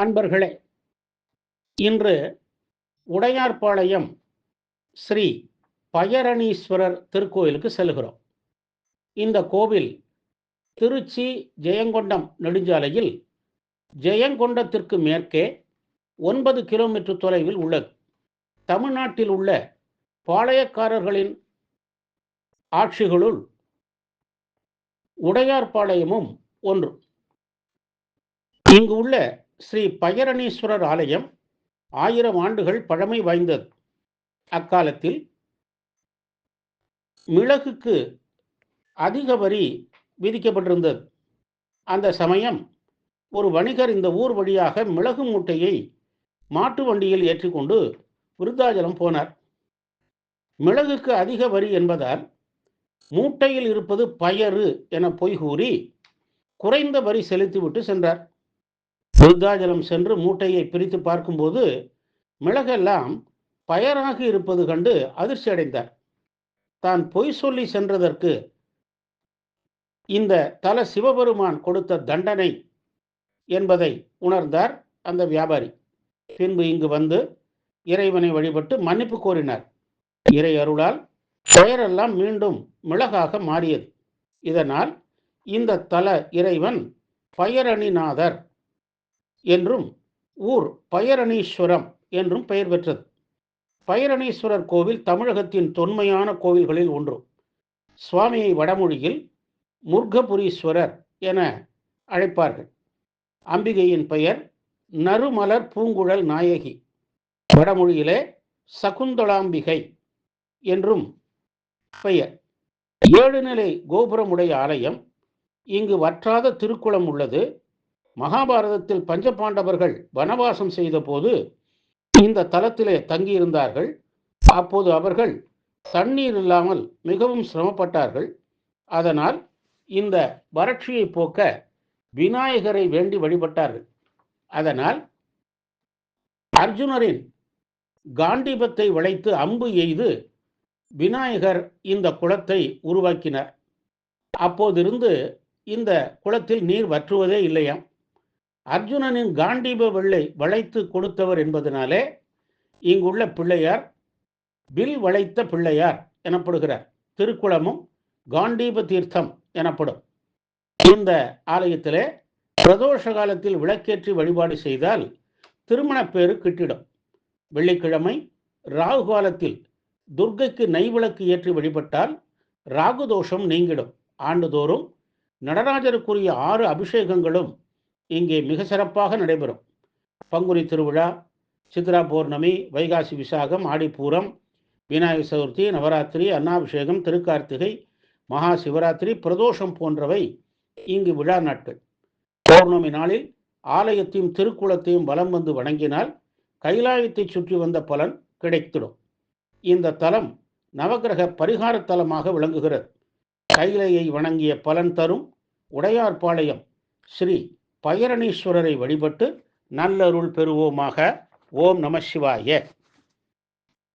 அன்பர்களே, இன்று உடையார்பாளையம் ஸ்ரீ பயரணீஸ்வரர் திருக்கோயிலுக்கு செல்கிறோம். இந்த கோவில் திருச்சி ஜெயங்கொண்டம் நெடுஞ்சாலையில் ஜெயங்கொண்டத்திற்கு மேற்கே 9 கிலோமீட்டர் தொலைவில் உள்ளது. தமிழ்நாட்டில் உள்ள பாளையக்காரர்களின் ஆட்சிகளுள் உடையார்பாளையமும் ஒன்று. இங்கு உள்ள ஸ்ரீ பயரணீஸ்வரர் ஆலயம் 1000 ஆண்டுகள் பழமை வாய்ந்தது. அக்காலத்தில் மிளகுக்கு அதிக வரி விதிக்கப்பட்டிருந்தது. அந்த சமயம் ஒரு வணிகர் இந்த ஊர் வழியாக மிளகு மூட்டையை மாட்டு வண்டியில் ஏற்றிக்கொண்டு விருத்தாச்சலம் போனார். மிளகுக்கு அதிக வரி என்பதால் மூட்டையில் இருப்பது பயறு என பொய் கூறி குறைந்த வரி செலுத்திவிட்டு சென்றார். விருத்தாச்சலம் சென்று மூட்டையை பிரித்து பார்க்கும்போது மிளகெல்லாம் பயராக இருப்பது கண்டு அதிர்ச்சி அடைந்தார். தான் பொய் சொல்லி சென்றதற்கு இந்த தல சிவபெருமான் கொடுத்த தண்டனை என்பதை உணர்ந்தார் அந்த வியாபாரி. பின்பு இங்கு வந்து இறைவனை வழிபட்டு மன்னிப்பு கோரினார். இறை அருளால் பயரெல்லாம் மீண்டும் மிளகாக மாறியது. இதனால் இந்த தல இறைவன் பயரணிநாதர் என்றும் ஊர் பயரணீஸ்வரம் என்றும் பெயர் பெற்றது. பயரணீஸ்வரர் கோவில் தமிழகத்தின் தொன்மையான கோவில்களில் ஒன்று. சுவாமியை வடமொழியில் முர்கபுரீஸ்வரர் என அழைப்பார்கள். அம்பிகையின் பெயர் நறுமலர் பூங்குழல் நாயகி, வடமொழியிலே சகுந்தளாம்பிகை என்றும் பெயர். 7 நிலை கோபுரமுடைய ஆலயம். இங்கு வற்றாத திருக்குளம் உள்ளது. மகாபாரதத்தில் பஞ்சபாண்டவர்கள் வனவாசம் செய்த போது இந்த தலத்திலே தங்கியிருந்தார்கள். அப்போது அவர்கள் தண்ணீர் இல்லாமல் மிகவும் சிரமப்பட்டார்கள். அதனால் இந்த வறட்சியை போக்க விநாயகரை வேண்டி வழிபட்டார்கள். அதனால் அர்ஜுனரின் காண்டீபத்தை வளைத்து அம்பு எய்து விநாயகர் இந்த குளத்தை உருவாக்கினார். அப்போதிருந்து இந்த குளத்தில் நீர் வற்றுவதே இல்லையாம். அர்ஜுனனின் காண்டீப வெள்ளை வளைத்து கொடுத்தவர் என்பதனாலே இங்குள்ள பிள்ளையார் வில் வளைத்த பிள்ளையார் எனப்படுகிறார். திருக்குளமும் காண்டீப தீர்த்தம் எனப்படும். இந்த ஆலயத்திலே பிரதோஷ காலத்தில் விளக்கேற்றி வழிபாடு செய்தால் திருமணப்பேறு கிட்டிடும். வெள்ளிக்கிழமை ராகு காலத்தில் துர்க்கைக்கு நெய்விளக்கு ஏற்றி வழிபட்டால் ராகு தோஷம் நீங்கிடும். ஆண்டுதோறும் நடராஜருக்குரிய 6 அபிஷேகங்களும் இங்கே மிக சிறப்பாக நடைபெறும். பங்குனி திருவிழா, சித்ரா பௌர்ணமி, வைகாசி விசாகம், ஆடிப்பூரம், விநாயகர் சதுர்த்தி, நவராத்திரி, அன்னாபிஷேகம், திருக்கார்த்திகை, மகா சிவராத்திரி, பிரதோஷம் போன்றவை இங்கு விழா நாட்கள். பௌர்ணமி நாளில் ஆலயத்தையும் திருக்குளத்தையும் வலம் வந்து வணங்கினால் கைலாயத்தை சுற்றி வந்த பலன் கிடைத்திடும். இந்த தலம் நவகிரக பரிகார தலமாக விளங்குகிறது. கைலையை வணங்கிய பலன் தரும் உடையார்பாளையம் ஸ்ரீ பயரணீஸ்வரரை வழிபட்டு நல்லருள் பெறுவோமாக. ஓம் நம சிவாய.